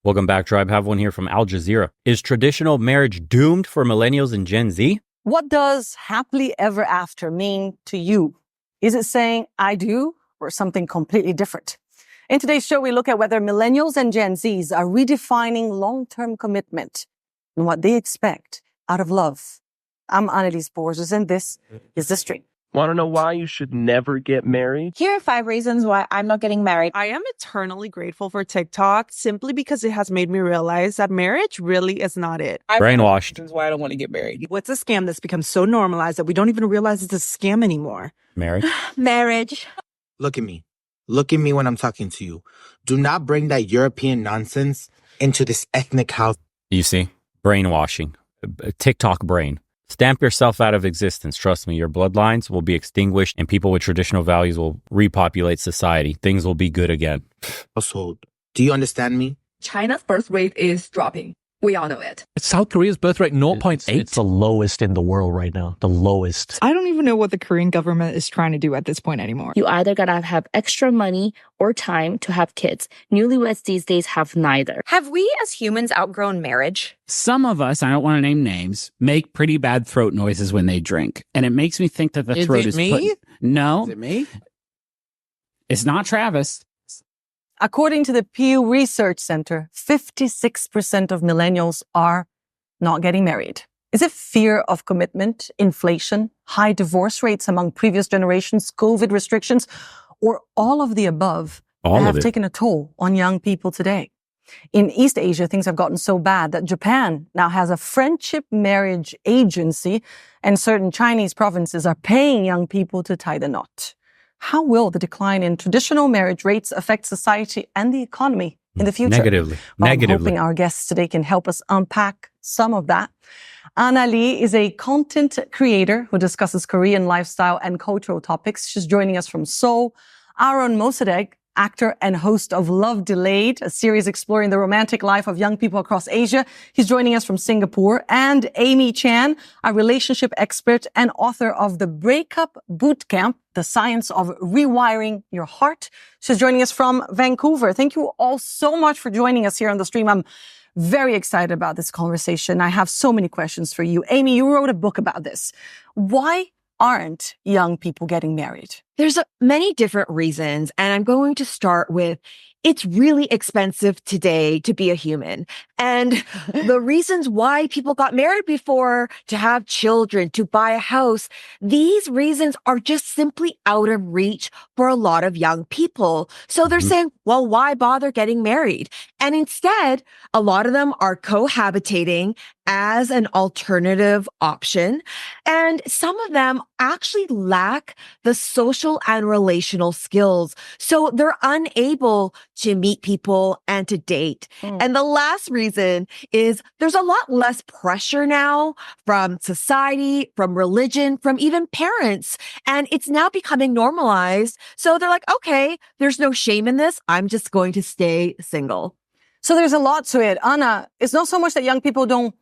Welcome back, Tribe. Have one here from Al Jazeera. Is traditional marriage doomed for millennials and Gen Z? What does happily ever after mean to you? Is it saying I do or something completely different? In today's show, we look at whether millennials and Gen Zs are redefining long-term commitment and what they expect out of love. I'm Annalise Borges, and this is The Stream. Want to know why you should never get married? Here are 5 reasons why I'm not getting married. I am eternally grateful for TikTok simply because it has made me realize that marriage really is not it. Brainwashed. Reasons why I don't want to get married. What's a scam that's become so normalized that we don't even realize it's a scam anymore? Marriage. Marriage. Look at me. Look at me when I'm talking to you. Do not bring that European nonsense into this ethnic house. You see? Brainwashing. TikTok brain. Stamp yourself out of existence. Trust me, your bloodlines will be extinguished and people with traditional values will repopulate society. Things will be good again. Household. Do you understand me? China's birth rate is dropping. We all know it. South Korea's birth rate 0.8. It's the lowest in the world right now. The lowest. I don't even know what the Korean government is trying to do at this point anymore. You either gotta have extra money or time to have kids. Newlyweds these days have neither. Have we as humans outgrown marriage? Some of us, I don't want to name names, make pretty bad throat noises when they drink. And it makes me think that the throat is me? No. Is it me? It's not Travis. According to the Pew Research Center, 56% of millennials are not getting married. Is it fear of commitment, inflation, high divorce rates among previous generations, COVID restrictions, or all of the above that have taken a toll on young people today? In East Asia, things have gotten so bad that Japan now has a friendship marriage agency, and certain Chinese provinces are paying young people to tie the knot. How will the decline in traditional marriage rates affect society and the economy in the future? Negatively. I'm hoping our guests today can help us unpack some of that. Anna Lee is a content creator who discusses Korean lifestyle and cultural topics. She's joining us from Seoul. Aaron Mosadegh, actor and host of Love Delayed, a series exploring the romantic life of young people across Asia. He's joining us from Singapore. And Amy Chan, a relationship expert and author of The Breakup Bootcamp, The Science of Rewiring Your Heart. She's joining us from Vancouver. Thank you all so much for joining us here on The Stream. I'm very excited about this conversation. I have so many questions for you. Amy, you wrote a book about this. Why aren't young people getting married? There's many different reasons, and I'm going to start with it's really expensive today to be a human. And the reasons why people got married before, to have children, to buy a house, these reasons are just simply out of reach for a lot of young people. So they're saying, well, why bother getting married? And instead, a lot of them are cohabitating as an alternative option. And some of them actually lack the social and relational skills. So they're unable to meet people and to date. And the last reason is there's a lot less pressure now from society, from religion, from even parents. And it's now becoming normalized. So they're like, okay, there's no shame in this. I'm just going to stay single. So there's a lot to it. Anna, it's not so much that young people don't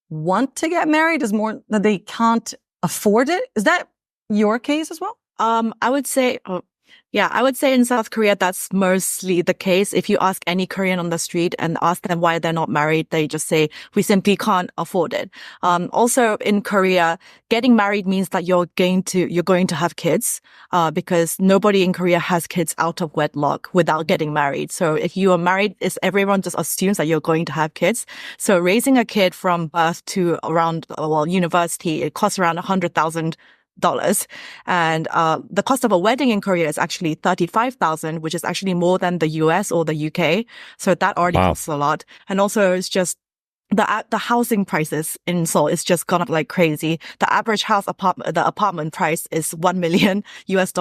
want to get married, it's more that they can't afford it. Is that your case as well? I would say in South Korea, that's mostly the case. If you ask any Korean on the street and ask them why they're not married, they just say, we simply can't afford it. Also in Korea, getting married means that you're going to have kids, because nobody in Korea has kids out of wedlock without getting married. So if you are married, everyone just assumes that you're going to have kids. So raising a kid from birth to around, university, it costs around $100,000. And the cost of a wedding in Korea is actually $35,000, which is actually more than the US or the UK. So that already costs a lot. And also it's just the housing prices in Seoul is just gone up like crazy. The average apartment price is $1 million US.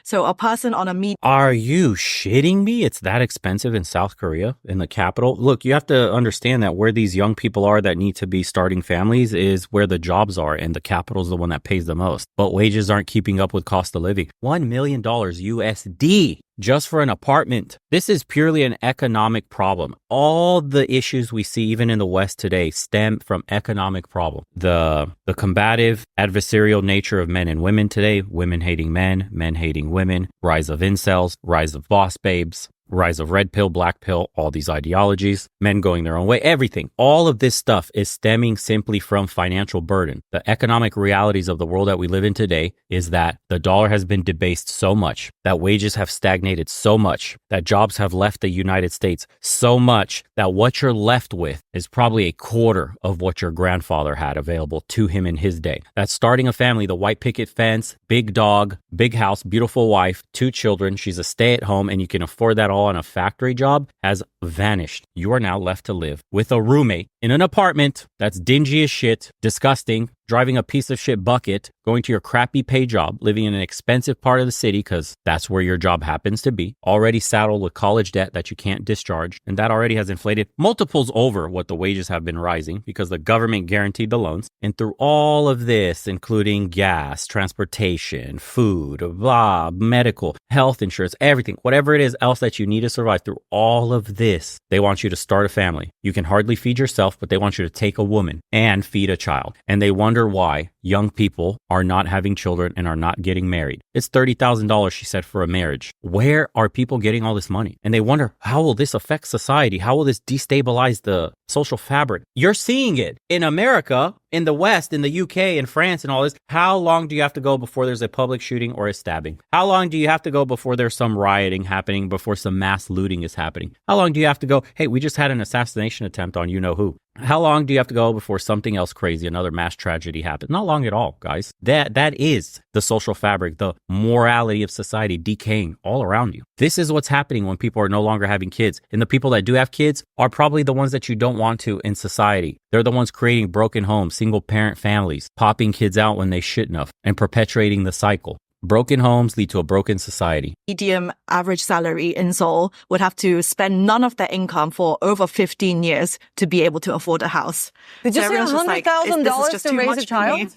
So a person on a Are you shitting me? It's that expensive in South Korea, in the capital? Look, you have to understand that where these young people are that need to be starting families is where the jobs are, and the capital is the one that pays the most. But wages aren't keeping up with cost of living. $1 million USD just for an apartment. This is purely an economic problem. All the issues we see even in the West today stem from economic problem. The combative adversarial nature of men and women today, women hating men hating women, rise of incels, rise of boss babes, rise of red pill, black pill, all these ideologies, men going their own way, everything. All of this stuff is stemming simply from financial burden. The economic realities of the world that we live in today is that the dollar has been debased so much, that wages have stagnated so much, that jobs have left the United States so much that what you're left with is probably a quarter of what your grandfather had available to him in his day. That's starting a family, the white picket fence, big dog, big house, beautiful wife, 2 children. She's a stay-at-home and you can afford that all on a factory job has vanished. You are now left to live with a roommate in an apartment that's dingy as shit, disgusting, driving a piece of shit bucket, going to your crappy pay job, living in an expensive part of the city because that's where your job happens to be, already saddled with college debt that you can't discharge, and that already has inflated multiples over what the wages have been rising because the government guaranteed the loans. And through all of this, including gas, transportation, food, blah, medical, health insurance, everything, whatever it is else that you need to survive, through all of this, they want you to start a family. You can hardly feed yourself, but they want you to take a woman and feed a child. And they wonder why young people are not having children and are not getting married. It's $30,000, she said, for a marriage. Where are people getting all this money? And they wonder, how will this affect society? How will this destabilize the social fabric? You're seeing it in America, in the West, in the UK, in France, and all this. How long do you have to go before there's a public shooting or a stabbing? How long do you have to go before there's some rioting happening, before some mass looting is happening? How long do you have to go, hey, we just had an assassination attempt on you-know-who? How long do you have to go before something else crazy, another mass tragedy happens? Not long at all, guys. That is the social fabric, the morality of society decaying all around you. This is what's happening when people are no longer having kids. And the people that do have kids are probably the ones that you don't want to in society. They're the ones creating broken homes, single parent families, popping kids out when they shouldn't have, and perpetuating the cycle. Broken homes lead to a broken society. Medium average salary in Seoul would have to spend none of their income for over 15 years to be able to afford a house. Did you say $100,000 to raise a child?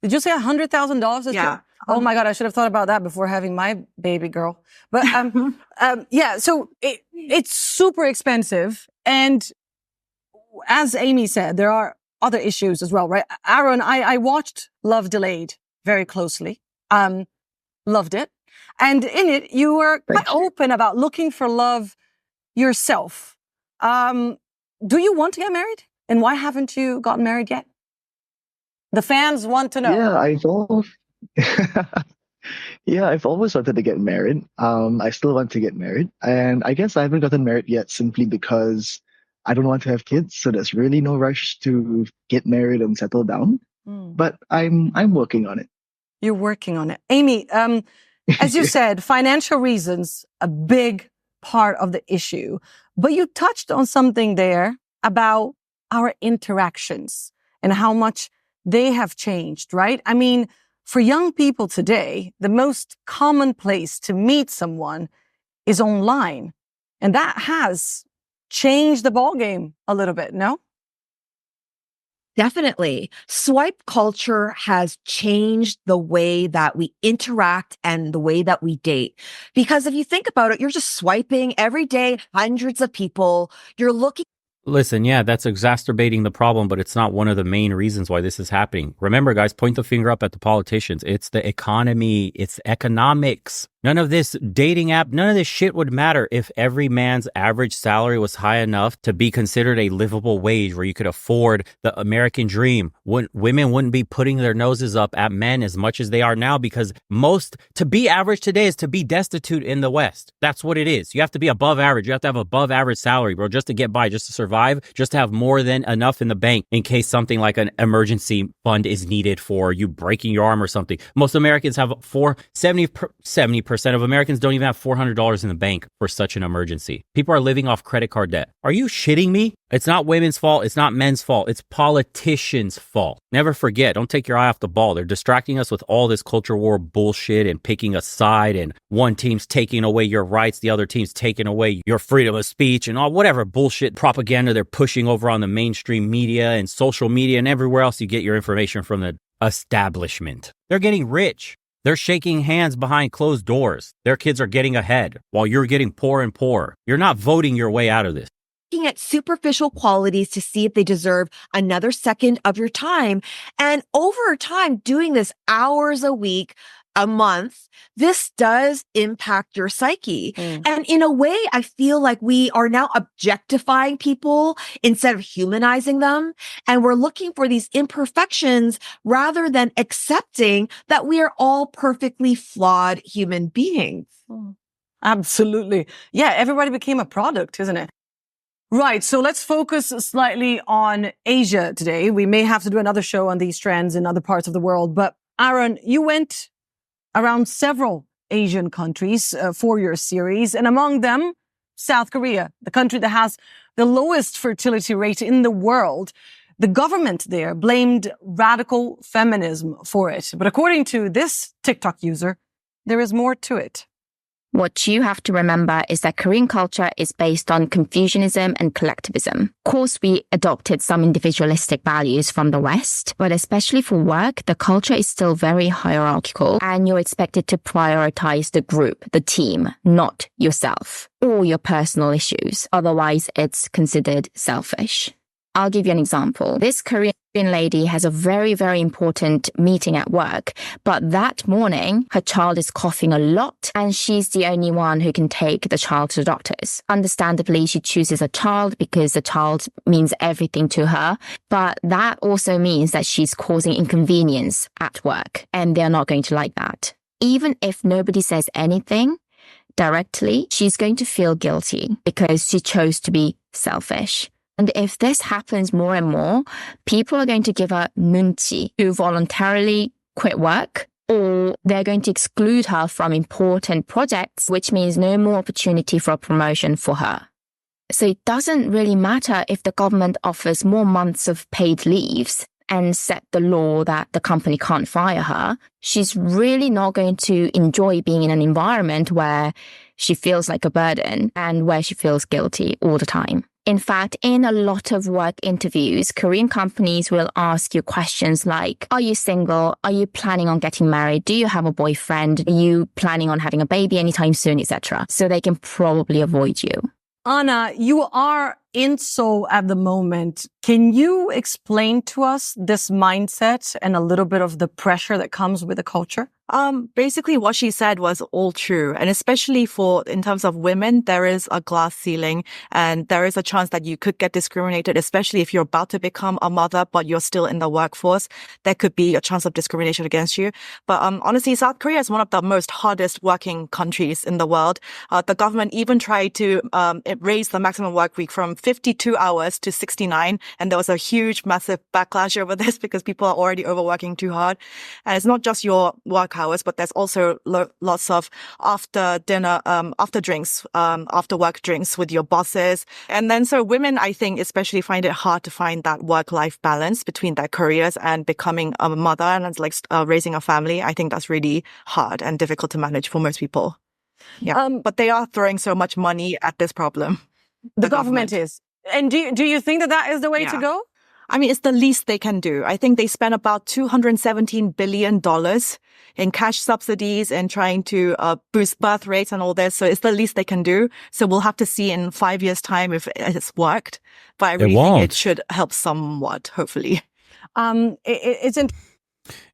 Did you say $100,000? Yeah. Oh my God, I should have thought about that before having my baby girl. But yeah, so it's super expensive. And as Amy said, there are other issues as well, right? Aaron, I watched Love Delayed very closely. Loved it. And in it, you were quite open about looking for love yourself. Do you want to get married? And why haven't you gotten married yet? The fans want to know. Yeah, I've always wanted to get married. I still want to get married. And I guess I haven't gotten married yet simply because I don't want to have kids. So there's really no rush to get married and settle down. But I'm working on it. You're working on it. Amy, as you said, financial reasons, a big part of the issue. But you touched on something there about our interactions and how much they have changed, right? I mean, for young people today, the most common place to meet someone is online. And that has changed the ballgame a little bit, no? Definitely. Swipe culture has changed the way that we interact and the way that we date. Because if you think about it, you're just swiping every day, hundreds of people. You're looking. Listen, yeah, that's exacerbating the problem, but it's not one of the main reasons why this is happening. Remember, guys, point the finger up at the politicians. It's the economy. It's economics. None of this dating app, none of this shit would matter if every man's average salary was high enough to be considered a livable wage where you could afford the American dream. Women wouldn't be putting their noses up at men as much as they are now because to be average today is to be destitute in the West. That's what it is. You have to be above average. You have to have above average salary, bro, just to get by, just to survive, just to have more than enough in the bank in case something like an emergency fund is needed for you breaking your arm or something. Most Americans have 70% of Americans don't even have $400 in the bank for such an emergency. People are living off credit card debt. Are you shitting me? It's not women's fault. It's not men's fault. It's politicians' fault. Never forget. Don't take your eye off the ball. They're distracting us with all this culture war bullshit and picking a side, and one team's taking away your rights, the other team's taking away your freedom of speech, and all whatever bullshit propaganda they're pushing over on the mainstream media and social media and everywhere else you get your information from the establishment. They're getting rich. They're shaking hands behind closed doors. Their kids are getting ahead while you're getting poorer and poorer. You're not voting your way out of this. Looking at superficial qualities to see if they deserve another second of your time. And over time, doing this hours a week, a month, this does impact your psyche. And in a way, I feel like we are now objectifying people instead of humanizing them. And we're looking for these imperfections rather than accepting that we are all perfectly flawed human beings. Absolutely. Yeah, everybody became a product, isn't it? Right. So let's focus slightly on Asia today. We may have to do another show on these trends in other parts of the world. But Aaron, you went around several Asian countries for your series, and among them, South Korea, the country that has the lowest fertility rate in the world. The government there blamed radical feminism for it. But according to this TikTok user, there is more to it. What you have to remember is that Korean culture is based on Confucianism and collectivism. Of course, we adopted some individualistic values from the West, but especially for work, the culture is still very hierarchical, and you're expected to prioritize the group, the team, not yourself or your personal issues. Otherwise, it's considered selfish. I'll give you an example. This Korean lady has a very, very important meeting at work, but that morning, her child is coughing a lot and she's the only one who can take the child to the doctors. Understandably, she chooses a child because the child means everything to her, but that also means that she's causing inconvenience at work, and they're not going to like that. Even if nobody says anything directly, she's going to feel guilty because she chose to be selfish. And if this happens more and more, people are going to give her nunchi to voluntarily quit work, or they're going to exclude her from important projects, which means no more opportunity for a promotion for her. So it doesn't really matter if the government offers more months of paid leaves and set the law that the company can't fire her. She's really not going to enjoy being in an environment where she feels like a burden and where she feels guilty all the time. In fact, in a lot of work interviews, Korean companies will ask you questions like, are you single? Are you planning on getting married? Do you have a boyfriend? Are you planning on having a baby anytime soon, etc.? So they can probably avoid you. Anna, you are in Seoul at the moment. Can you explain to us this mindset and a little bit of the pressure that comes with the culture? Basically what she said was all true. And especially in terms of women, there is a glass ceiling and there is a chance that you could get discriminated, especially if you're about to become a mother, but you're still in the workforce. There could be a chance of discrimination against you. But honestly, South Korea is one of the most hardest working countries in the world. The government even tried to raise the maximum work week from 52 hours to 69. And there was a huge, massive backlash over this because people are already overworking too hard. And it's not just your work hours, but there's also lots of after dinner, after drinks, after work drinks with your bosses. And then so women, I think, especially find it hard to find that work-life balance between their careers and becoming a mother and it's like raising a family. I think that's really hard and difficult to manage for most people. Yeah. But they are throwing so much money at this problem. The government is. And do you think that is the way to go? I mean, it's the least they can do. I think they spent about $217 billion in cash subsidies and trying to boost birth rates and all this. So it's the least they can do. So we'll have to see in 5 years' time if it's worked. But I really think it should help somewhat, hopefully.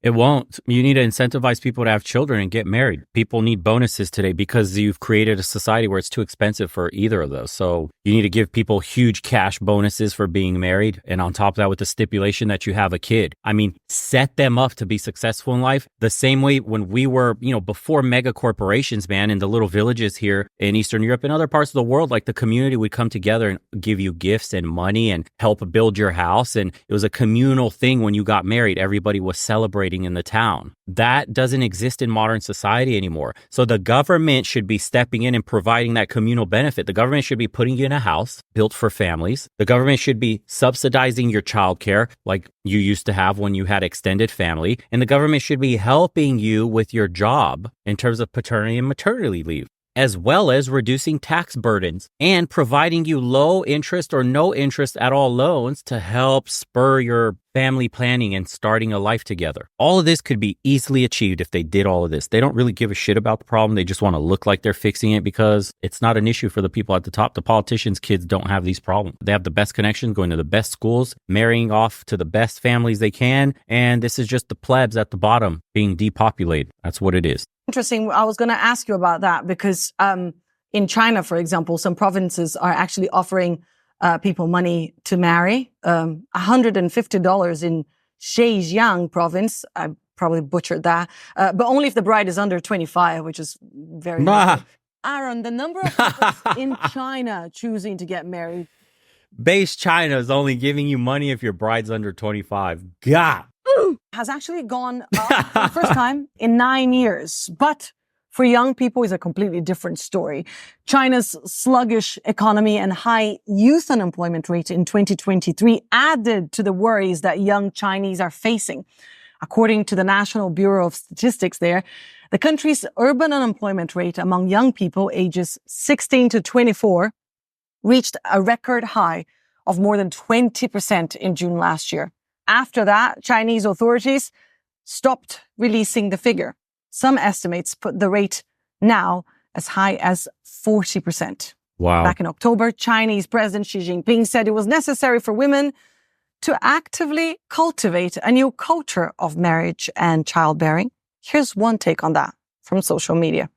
It won't. You need to incentivize people to have children and get married. People need bonuses today because you've created a society where it's too expensive for either of those. So you need to give people huge cash bonuses for being married. And on top of that, with the stipulation that you have a kid. I mean, set them up to be successful in life. The same way when we were, before mega corporations, man, in the little villages here in Eastern Europe and other parts of the world, like the community would come together and give you gifts and money and help build your house. And it was a communal thing when you got married. Everybody was celebrating in the town. That doesn't exist in modern society anymore. So the government should be stepping in and providing that communal benefit. The government should be putting you in a house built for families. The government should be subsidizing your childcare like you used to have when you had extended family. And the government should be helping you with your job in terms of paternity and maternity leave. as well as reducing tax burdens and providing you low interest or no interest at all loans to help spur your family planning and starting a life together. All of this could be easily achieved if they did all of this. They don't really give a shit about the problem. They just want to look like they're fixing it because it's not an issue for the people at the top. The politicians' kids don't have these problems. They have the best connections, going to the best schools, marrying off to the best families they can. And this is just the plebs at the bottom being depopulated. That's what it is. Interesting. I was going to ask you about that because in China, for example, some provinces are actually offering people money to marry. $150 in Zhejiang province. I probably butchered that. But only if the bride is under 25, which is very good. Aaron, the number of people in China choosing to get married. Base China is only giving you money if your bride's under 25. God. Has actually gone up for the first time in 9 years. But for young people, it's a completely different story. China's sluggish economy and high youth unemployment rate in 2023 added to the worries that young Chinese are facing. According to the National Bureau of Statistics there, the country's urban unemployment rate among young people ages 16 to 24 reached a record high of more than 20% in June last year. After that, Chinese authorities stopped releasing the figure. Some estimates put the rate now as high as 40%. Wow. Back in October, Chinese President Xi Jinping said it was necessary for women to actively cultivate a new culture of marriage and childbearing. Here's one take on that from social media.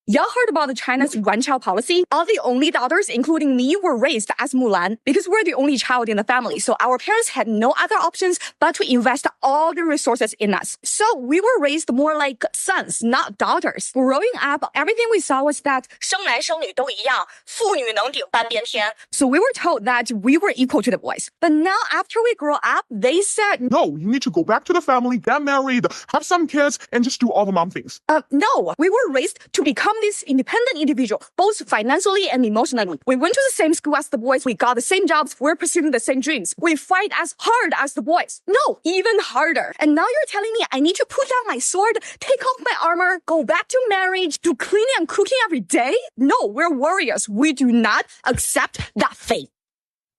Y'all heard about the China's one-child policy? All the only daughters, including me, were raised as Mulan because we're the only child in the family. So our parents had no other options but to invest all the resources in us. So we were raised more like sons, not daughters. Growing up, everything we saw was that 生男生女都一样，妇女能顶半边天. So we were told that we were equal to the boys. But now after we grow up, they said, no, you need to go back to the family, get married, have some kids, and just do all the mom things. No, we were raised to become this independent individual, both financially and emotionally. We went to the same school as the boys. We got the same jobs. We're pursuing the same dreams. We fight as hard as the boys. No, even harder. And now you're telling me I need to put down my sword, take off my armor, go back to marriage, do cleaning and cooking every day? No, we're warriors. We do not accept that fate.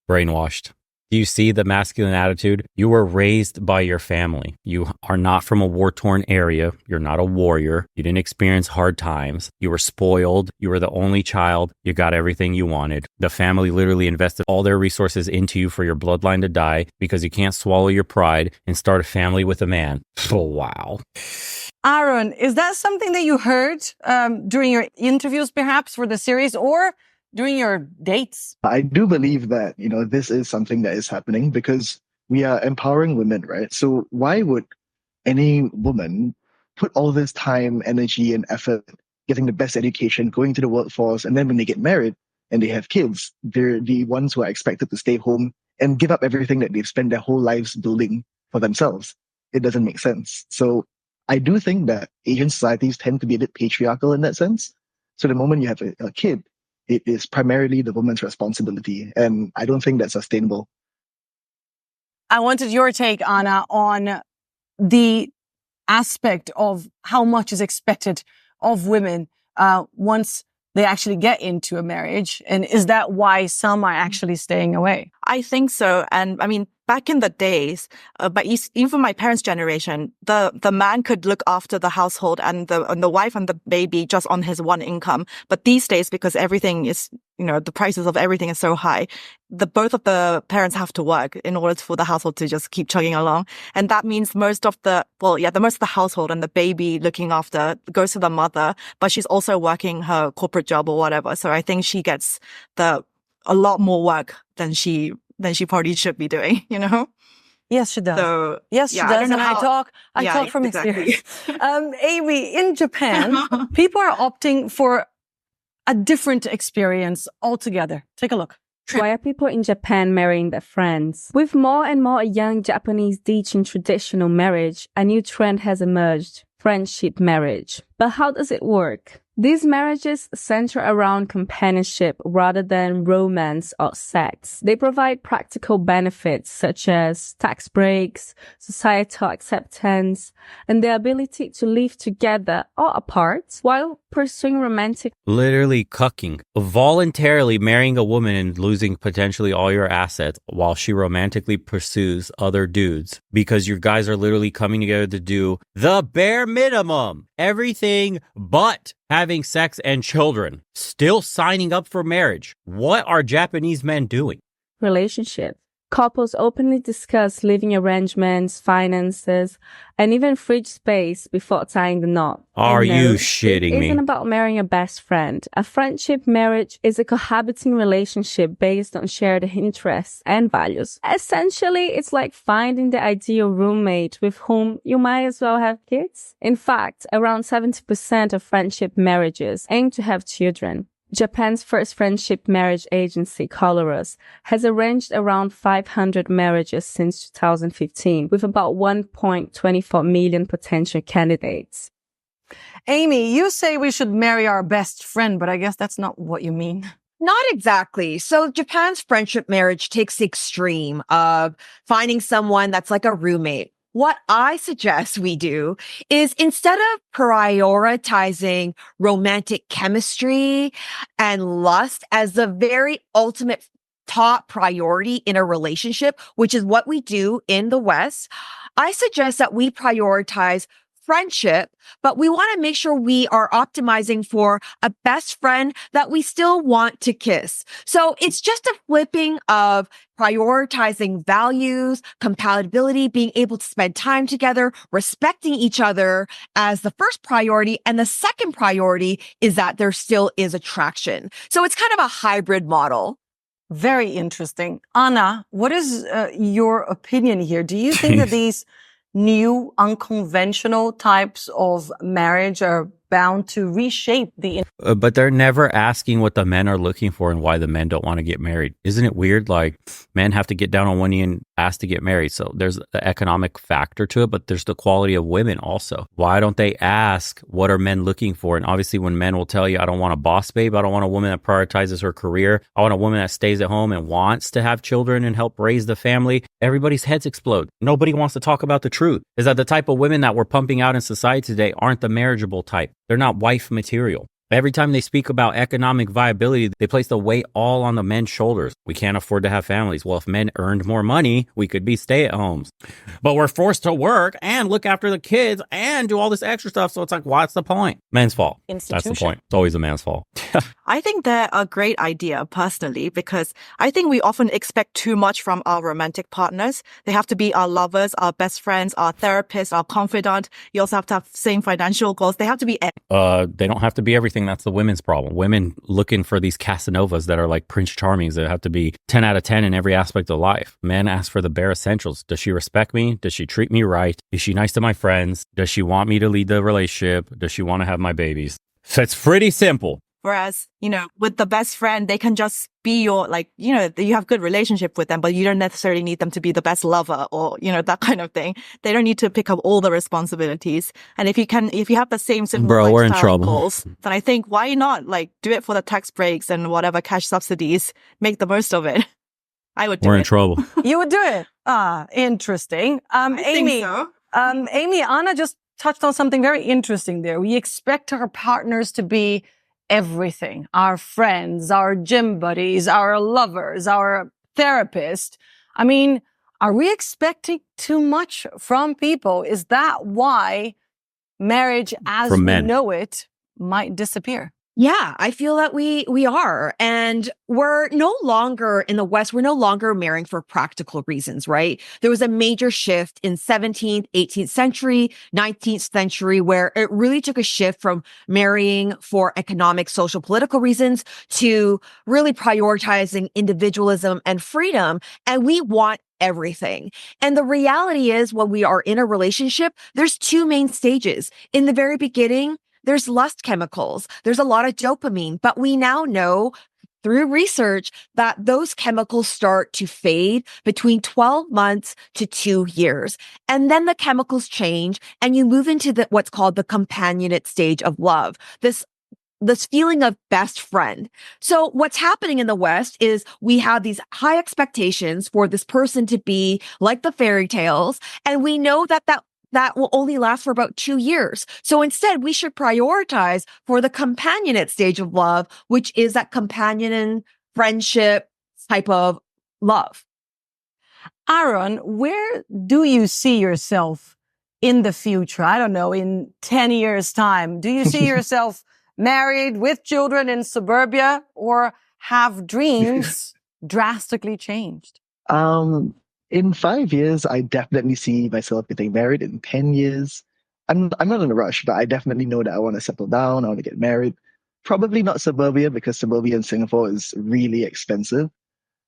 Brainwashed. Do you see the masculine attitude? You were raised by your family. You are not from a war-torn area. You're not a warrior. You didn't experience hard times. You were spoiled. You were the only child. You got everything you wanted. The family literally invested all their resources into you for your bloodline to die because you can't swallow your pride and start a family with a man. Oh, wow. Aaron, is that something that you heard during your interviews, perhaps, for the series, or during your dates? I do believe that, this is something that is happening because we are empowering women, right? So why would any woman put all this time, energy, and effort getting the best education, going to the workforce, and then when they get married and they have kids, they're the ones who are expected to stay home and give up everything that they've spent their whole lives building for themselves? It doesn't make sense. So I do think that Asian societies tend to be a bit patriarchal in that sense. So the moment you have a kid, it is primarily the woman's responsibility. And I don't think that's sustainable. I wanted your take, Anna, on the aspect of how much is expected of women once they actually get into a marriage. And is that why some are actually staying away? I think so. And I mean, back in the days, but even my parents' generation, the man could look after the household and the wife and the baby just on his one income. But these days, because everything is, the prices of everything is so high, both of the parents have to work in order for the household to just keep chugging along. And that means most of the household and the baby looking after goes to the mother, but she's also working her corporate job or whatever. So I think she gets a lot more work than she probably should be doing, Yes, she does. So, yes, she does. And I talk from experience. Amy, in Japan, people are opting for a different experience altogether. Take a look. Why are people in Japan marrying their friends? With more and more young Japanese teaching traditional marriage, a new trend has emerged: friendship marriage. But how does it work? These marriages center around companionship rather than romance or sex. They provide practical benefits such as tax breaks, societal acceptance, and the ability to live together or apart while pursuing romantic. Literally cucking. Voluntarily marrying a woman and losing potentially all your assets while she romantically pursues other dudes because you guys are literally coming together to do the bare minimum. Everything but having sex and children. Still signing up for marriage. What are Japanese men doing? Relationship. Couples openly discuss living arrangements, finances, and even fridge space before tying the knot. Are And no, you shitting it me? isn't about marrying a best friend. A friendship marriage is a cohabiting relationship based on shared interests and values. Essentially, it's like finding the ideal roommate with whom you might as well have kids. In fact, around 70% of friendship marriages aim to have children. Japan's first friendship marriage agency, Colorus, has arranged around 500 marriages since 2015, with about 1.24 million potential candidates. Amy, you say we should marry our best friend, but I guess that's not what you mean. Not exactly. So Japan's friendship marriage takes the extreme of finding someone that's like a roommate. What I suggest we do is instead of prioritizing romantic chemistry and lust as the very ultimate top priority in a relationship, which is what we do in the West, I suggest that we prioritize friendship, but we want to make sure we are optimizing for a best friend that we still want to kiss. So it's just a flipping of prioritizing values, compatibility, being able to spend time together, respecting each other as the first priority. And the second priority is that there still is attraction. So it's kind of a hybrid model. Very interesting. Anna, what is your opinion here? Do you think that these new unconventional types of marriage are bound to reshape the... But they're never asking what the men are looking for and why the men don't want to get married. Isn't it weird? Like, men have to get down on one knee and ask to get married. So there's the economic factor to it, but there's the quality of women also. Why don't they ask what are men looking for? And obviously when men will tell you, I don't want a boss babe. I don't want a woman that prioritizes her career. I want a woman that stays at home and wants to have children and help raise the family. Everybody's heads explode. Nobody wants to talk about the truth. Is that the type of women that we're pumping out in society today aren't the marriageable type. They're not wife material. Every time they speak about economic viability, they place the weight all on the men's shoulders. We can't afford to have families. Well, if men earned more money, we could be stay-at-homes. But we're forced to work and look after the kids and do all this extra stuff. So it's like, what's the point? Men's fault. That's the point. It's always a man's fault. I think they're a great idea personally, because I think we often expect too much from our romantic partners. They have to be our lovers, our best friends, our therapists, our confidant. You also have to have same financial goals. They have to be... They don't have to be everything. That's the women's problem. Women looking for these Casanovas that are like Prince Charmings that have to be 10 out of 10 in every aspect of life. Men ask for the bare essentials. Does she respect me? Does she treat me right? Is she nice to my friends? Does she want me to lead the relationship? Does she want to have my babies? So it's pretty simple. Whereas, with the best friend, they can just be your, you have good relationship with them, but you don't necessarily need them to be the best lover or, that kind of thing. They don't need to pick up all the responsibilities. And if you have the same similar we're in lifestyle trouble. goals, then I think why not do it for the tax breaks and whatever cash subsidies, make the most of it. I would do We're it. in trouble. You would do it? Interesting. Amy, Amy, Anna just touched on something very interesting there. We expect our partners to be everything, our friends, our gym buddies, our lovers, our therapist. I mean, are we expecting too much from people? Is that why marriage as we know it might disappear? Yeah, I feel that we are. And we're no longer in the West, we're no longer marrying for practical reasons, right? There was a major shift in 17th, 18th century, 19th century, where it really took a shift from marrying for economic, social, political reasons to really prioritizing individualism and freedom. And we want everything. And the reality is when we are in a relationship, there's two main stages. In the very beginning, there's lust chemicals. There's a lot of dopamine, but we now know through research that those chemicals start to fade between 12 months to 2 years. And then the chemicals change and you move into what's called the companionate stage of love. This this feeling of best friend. So what's happening in the West is we have these high expectations for this person to be like the fairy tales. And we know that will only last for about 2 years. So instead, we should prioritize for the companionate stage of love, which is that companion friendship type of love. Aaron, where do you see yourself in the future? I don't know, in 10 years' time. Do you see yourself married with children in suburbia, or have dreams drastically changed? In 5 years, I definitely see myself getting married. In 10 years, I'm not in a rush, but I definitely know that I want to settle down. I want to get married. Probably not suburbia, because suburbia in Singapore is really expensive.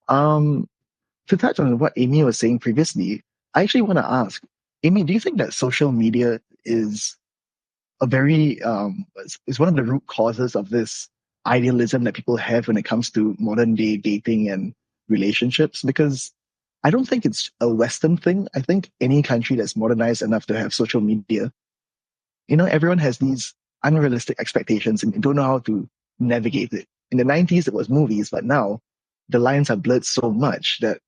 To touch on what Amy was saying previously, I actually want to ask, Amy, do you think that social media is is one of the root causes of this idealism that people have when it comes to modern day dating and relationships? Because I don't think it's a Western thing. I think any country that's modernized enough to have social media, everyone has these unrealistic expectations and you don't know how to navigate it. In the 90s, it was movies, but now the lines are blurred so much that,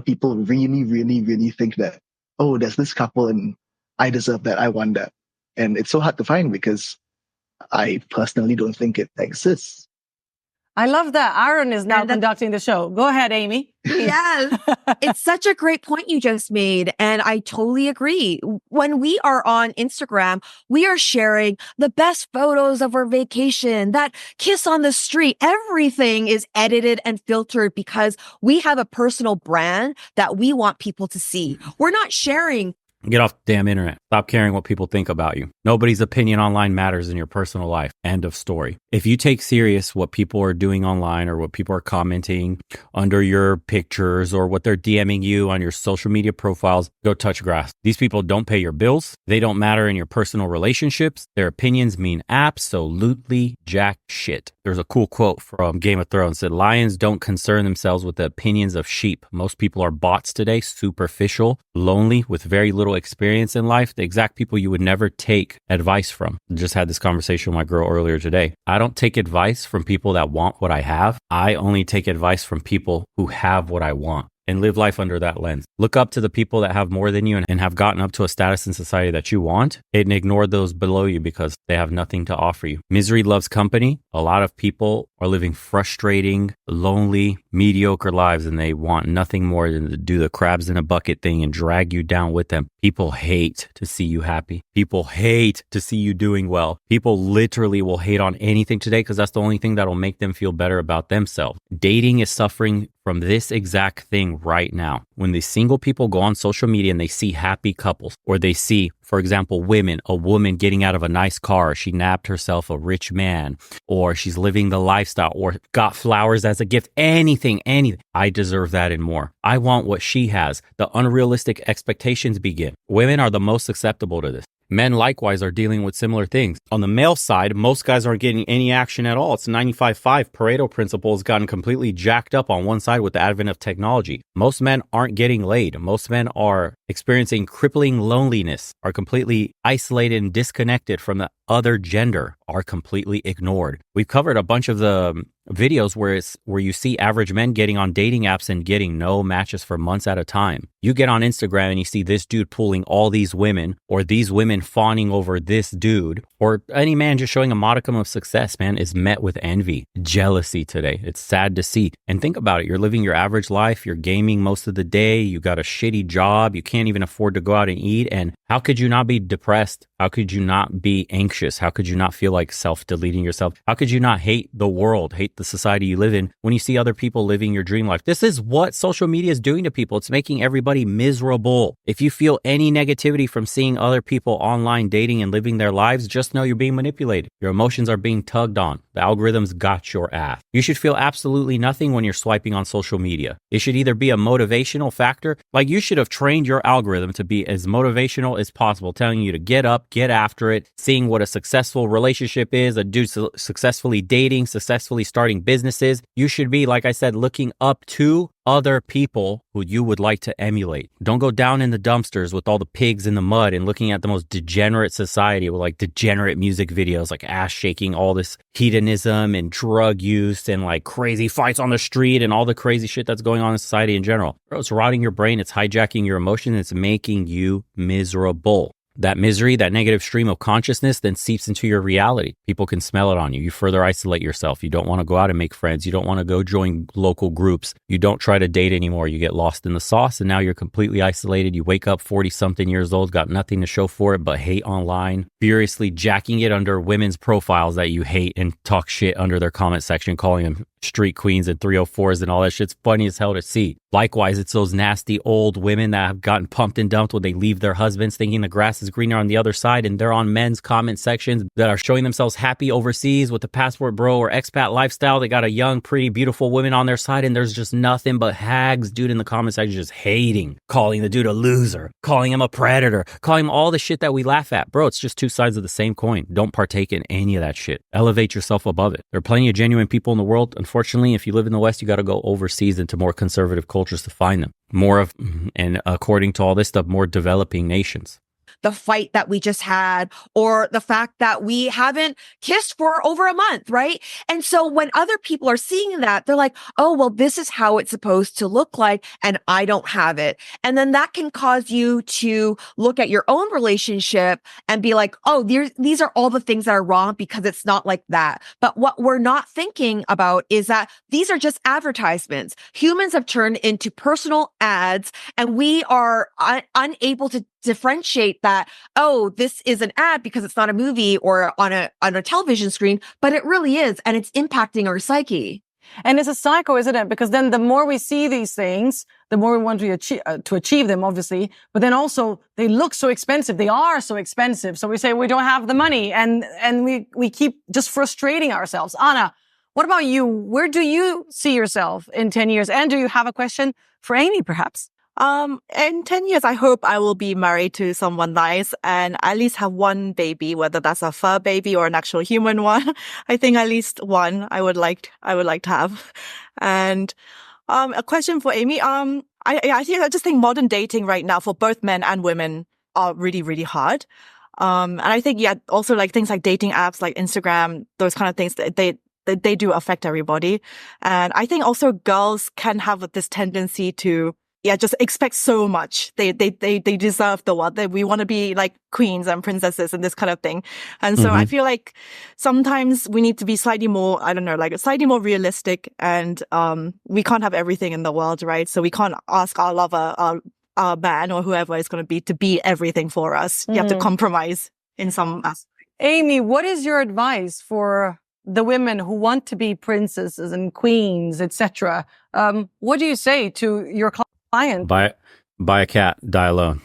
people really, really, really think that, oh, there's this couple and I deserve that, I want that. And it's so hard to find because I personally don't think it exists. I love that Aaron is now conducting the show. Go ahead, Amy. Yes. It's such a great point you just made. And I totally agree. When we are on Instagram, we are sharing the best photos of our vacation, that kiss on the street. Everything is edited and filtered because we have a personal brand that we want people to see. We're not sharing. Get off the damn internet. Stop caring what people think about you. Nobody's opinion online matters in your personal life. End of story. If you take serious what people are doing online or what people are commenting under your pictures or what they're DMing you on your social media profiles, go touch grass. These people don't pay your bills. They don't matter in your personal relationships. Their opinions mean absolutely jack shit. There's a cool quote from Game of Thrones that lions don't concern themselves with the opinions of sheep. Most people are bots today, superficial, lonely, with very little experience in life, the exact people you would never take advice from. I just had this conversation with my girl earlier today. I don't take advice from people that want what I have. I only take advice from people who have what I want, and live life under that lens. Look up to the people that have more than you and have gotten up to a status in society that you want, and ignore those below you because they have nothing to offer you. Misery loves company. A lot of people are living frustrating, lonely, mediocre lives, and they want nothing more than to do the crabs in a bucket thing and drag you down with them. People hate to see you happy. People hate to see you doing well. People literally will hate on anything today because that's the only thing that'll make them feel better about themselves. Dating is suffering from this exact thing right now. When the single people go on social media and they see happy couples, or they see, for example, a woman getting out of a nice car, she nabbed herself a rich man, or she's living the lifestyle, or got flowers as a gift, anything. I deserve that and more. I want what she has. The unrealistic expectations begin. Women are the most susceptible to this. Men likewise are dealing with similar things. On the male side, most guys aren't getting any action at all. It's 95-5. Pareto principle has gotten completely jacked up on one side with the advent of technology. Most men aren't getting laid. Most men are experiencing crippling loneliness, are completely isolated and disconnected from the other gender, are completely ignored. We've covered a bunch of the videos where you see average men getting on dating apps and getting no matches for months at a time. You get on Instagram and you see this dude pulling all these women, or these women fawning over this dude, or any man just showing a modicum of success, man, is met with envy, jealousy today. It's sad to see. And think about it. You're living your average life. You're gaming most of the day. You got a shitty job. You can't even afford to go out and eat. And how could you not be depressed? How could you not be anxious? How could you not feel like self-deleting yourself? How could you not hate the world, hate the society you live in when you see other people living your dream life? This is what social media is doing to people. It's making everybody miserable. If you feel any negativity from seeing other people online dating and living their lives, just know you're being manipulated. Your emotions are being tugged on. The algorithms got your ass. You should feel absolutely nothing when you're swiping on social media. It should either be a motivational factor, like you should have trained your algorithm to be as motivational as possible, telling you to get up, up, get after it, seeing what a successful relationship is, a dude successfully dating, successfully starting businesses. You should be, like I said, looking up to other people who you would like to emulate. Don't go down in the dumpsters with all the pigs in the mud and looking at the most degenerate society with like degenerate music videos, like ass shaking, all this hedonism and drug use and like crazy fights on the street and all the crazy shit that's going on in society in general. Bro, it's rotting your brain. It's hijacking your emotions. It's making you miserable. That misery, that negative stream of consciousness then seeps into your reality. People can smell it on you. You further isolate yourself. You don't want to go out and make friends. You don't want to go join local groups. You don't try to date anymore. You get lost in the sauce and now you're completely isolated. You wake up 40-something years old, got nothing to show for it but hate online, furiously jacking it under women's profiles that you hate and talk shit under their comment section, calling them street queens and 304s and all that shit's funny as hell to see. Likewise, it's those nasty old women that have gotten pumped and dumped when they leave their husbands thinking the grass is greener on the other side, and they're on men's comment sections that are showing themselves happy overseas with the passport bro or expat lifestyle. They got a young, pretty, beautiful woman on their side, and there's just nothing but hags, dude, in the comment section just hating, calling the dude a loser, calling him a predator, calling him all the shit that we laugh at. Bro, it's just two sides of the same coin. Don't partake in any of that shit. Elevate yourself above it. There are plenty of genuine people in the world. Unfortunately, if you live in the West, you got to go overseas into more conservative cultures to find them. More of, and according to all this stuff, more developing nations. The fight that we just had, or the fact that we haven't kissed for over a month, right? And so when other people are seeing that, they're like, oh, well, this is how it's supposed to look like, and I don't have it. And then that can cause you to look at your own relationship and be like, oh, these are all the things that are wrong because it's not like that. But what we're not thinking about is that these are just advertisements. Humans have turned into personal ads, and we are unable to differentiate that, oh, this is an ad because it's not a movie or on a television screen, but it really is, and it's impacting our psyche. And it's a cycle, isn't it? Because then the more we see these things, the more we want to achieve them, obviously. But then also they look so expensive. They are so expensive. So we say we don't have the money, and we keep just frustrating ourselves. Anna, what about you? Where do you see yourself in 10 years? And do you have a question for Amy, perhaps? In 10 years, I hope I will be married to someone nice and at least have one baby, whether that's a fur baby or an actual human one. I think at least one I would like to have. And, a question for Amy. I just think modern dating right now for both men and women are really, really hard. And I think, also like things like dating apps, like Instagram, those kind of things, they do affect everybody. And I think also girls can have this tendency to just expect so much. They deserve the world. We want to be like queens and princesses and this kind of thing. And so I feel like sometimes we need to be slightly more, slightly more realistic, and we can't have everything in the world, right? So we can't ask our lover, our man or whoever it's going to be everything for us. You have to compromise in some aspect. Amy, what is your advice for the women who want to be princesses and queens, etc.? What do you say to your client? Buy a cat, die alone.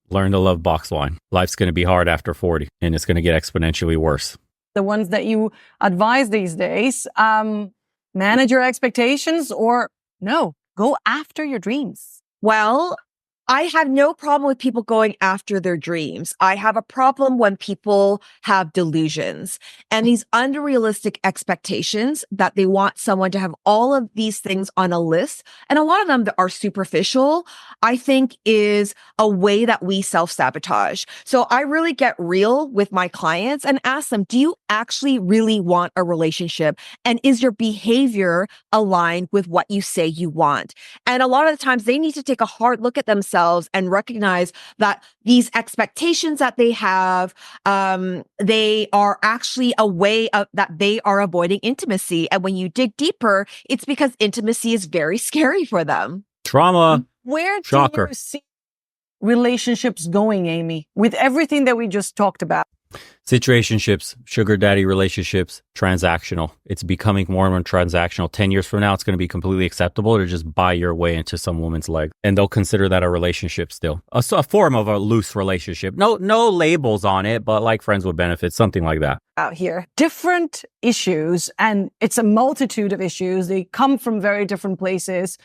Learn to love box wine. Life's going to be hard after 40, and it's going to get exponentially worse. The ones that you advise these days, manage your expectations, or no, go after your dreams. Well, I have no problem with people going after their dreams. I have a problem when people have delusions and these unrealistic expectations that they want someone to have all of these things on a list. And a lot of them that are superficial, I think is a way that we self-sabotage. So I really get real with my clients and ask them, do you actually really want a relationship? And is your behavior aligned with what you say you want? And a lot of the times they need to take a hard look at themselves and recognize that these expectations that they have, they are actually a way of that they are avoiding intimacy. And when you dig deeper, it's because intimacy is very scary for them. Trauma. Where do Shocker. you see relationships going, Amy, with everything that we just talked about? Situationships, sugar daddy relationships, transactional. It's becoming more and more transactional. 10 years from now, it's going to be completely acceptable to just buy your way into some woman's leg. And they'll consider that a relationship still. A form of a loose relationship. No labels on it, but like friends with benefits, something like that. Out here, different issues, and it's a multitude of issues. They come from very different places.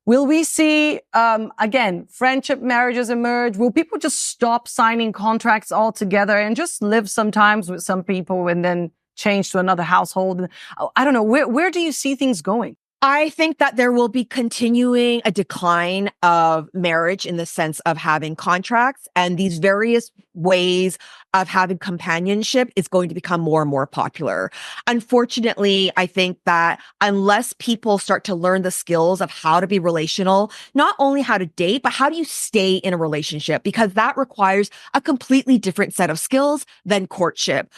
Will we see, again, friendship marriages emerge? Will people just stop signing contracts altogether and just live sometimes with some people and then change to another household? I don't know. Where do you see things going? I think that there will be continuing a decline of marriage in the sense of having contracts, and these various ways of having companionship is going to become more and more popular. Unfortunately, I think that unless people start to learn the skills of how to be relational, not only how to date, but how do you stay in a relationship? Because that requires a completely different set of skills than courtship.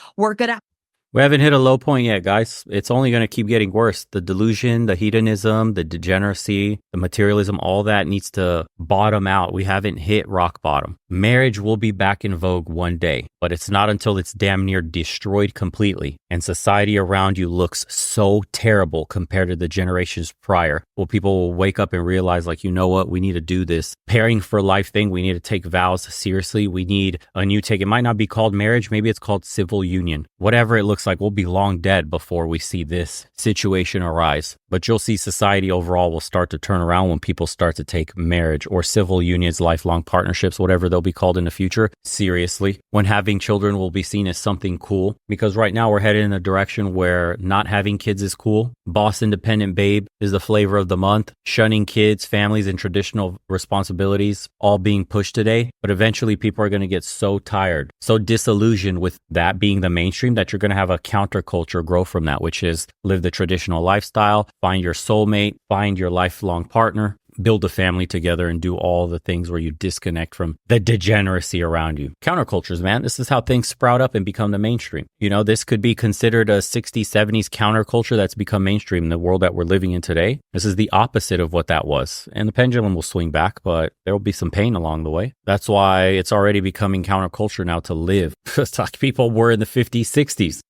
We haven't hit a low point yet, guys. It's only going to keep getting worse. The delusion, the hedonism, the degeneracy, the materialism, all that needs to bottom out. We haven't hit rock bottom. Marriage will be back in vogue one day, but it's not until it's damn near destroyed completely and society around you looks so terrible compared to the generations prior. Well, people will wake up and realize, like, you know what? We need to do this pairing for life thing. We need to take vows seriously. We need a new take. It might not be called marriage. Maybe it's called civil union. Whatever it looks like, we'll be long dead before we see this situation arise. But you'll see society overall will start to turn around when people start to take marriage or civil unions, lifelong partnerships, whatever they'll be called in the future, seriously. When having children will be seen as something cool. Because right now we're headed in a direction where not having kids is cool. Boss independent babe is the flavor of the month. Shunning kids, families, and traditional responsibilities all being pushed today. But eventually people are going to get so tired, so disillusioned with that being the mainstream that you're going to have a counterculture grow from that, which is live the traditional lifestyle, find your soulmate, find your lifelong partner, build a family together, and do all the things where you disconnect from the degeneracy around you. Countercultures, man. This is how things sprout up and become the mainstream. You know, this could be considered a 60s, 70s counterculture that's become mainstream in the world that we're living in today. This is the opposite of what that was. And the pendulum will swing back, but there will be some pain along the way. That's why it's already becoming counterculture now to live. Just like people were in the 50s, 60s.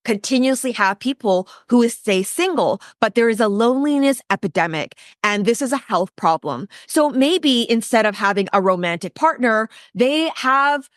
Continuously have people who stay single, but there is a loneliness epidemic, and this is a health problem. So maybe instead of having a romantic partner, I've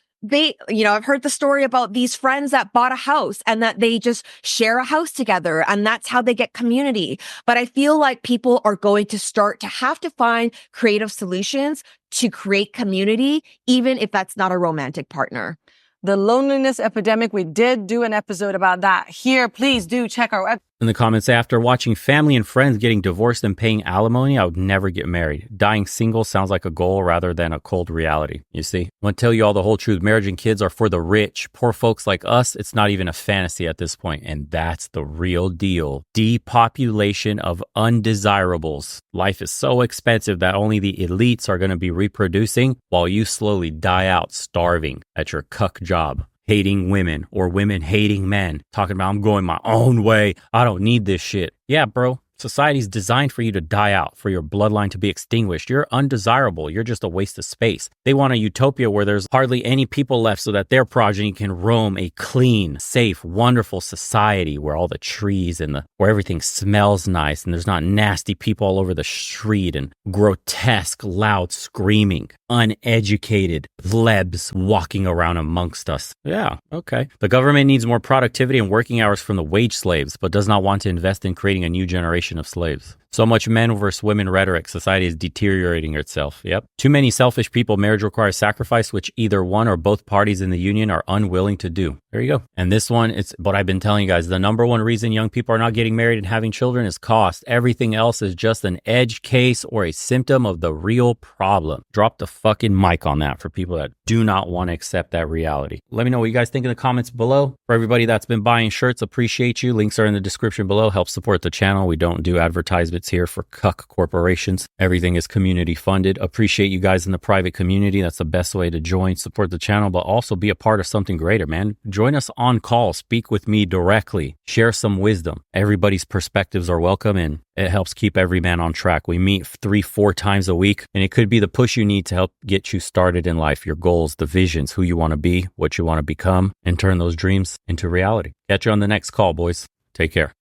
heard the story about these friends that bought a house and that they just share a house together, and that's how they get community. But I feel like people are going to start to have to find creative solutions to create community, even if that's not a romantic partner. The loneliness epidemic, we did do an episode about that here. Please do check our website. In the comments, after watching family and friends getting divorced and paying alimony, I would never get married. Dying single sounds like a goal rather than a cold reality. You see, I'm going to tell you all the whole truth. Marriage and kids are for the rich. Poor folks like us, it's not even a fantasy at this point. And that's the real deal. Depopulation of undesirables. Life is so expensive that only the elites are going to be reproducing while you slowly die out starving at your cuck job. Hating women or women hating men, talking about I'm going my own way. I don't need this shit. Yeah, bro. Society's designed for you to die out, for your bloodline to be extinguished. You're undesirable. You're just a waste of space. They want a utopia where there's hardly any people left so that their progeny can roam a clean, safe, wonderful society where all the trees and where everything smells nice and there's not nasty people all over the street and grotesque, loud screaming, uneducated plebs walking around amongst us. Yeah, okay. The government needs more productivity and working hours from the wage slaves, but does not want to invest in creating a new generation of slaves. So much men versus women rhetoric. Society is deteriorating itself. Yep. Too many selfish people. Marriage requires sacrifice, which either one or both parties in the union are unwilling to do. There you go. And this one, it's what I've been telling you guys. The number one reason young people are not getting married and having children is cost. Everything else is just an edge case or a symptom of the real problem. Drop the fucking mic on that for people that do not want to accept that reality. Let me know what you guys think in the comments below. For everybody that's been buying shirts, appreciate you. Links are in the description below. Help support the channel. We don't do advertisements here for cuck corporations. Everything is community funded. Appreciate you guys in the private community. That's the best way to join, support the channel, but also be a part of something greater, man. Join us on call. Speak with me directly. Share some wisdom. Everybody's perspectives are welcome, and it helps keep every man on track. We meet 3-4 times a week, and it could be the push you need to help get you started in life, your goals, the visions, who you want to be, what you want to become, and turn those dreams into reality. Catch you on the next call, boys. Take care.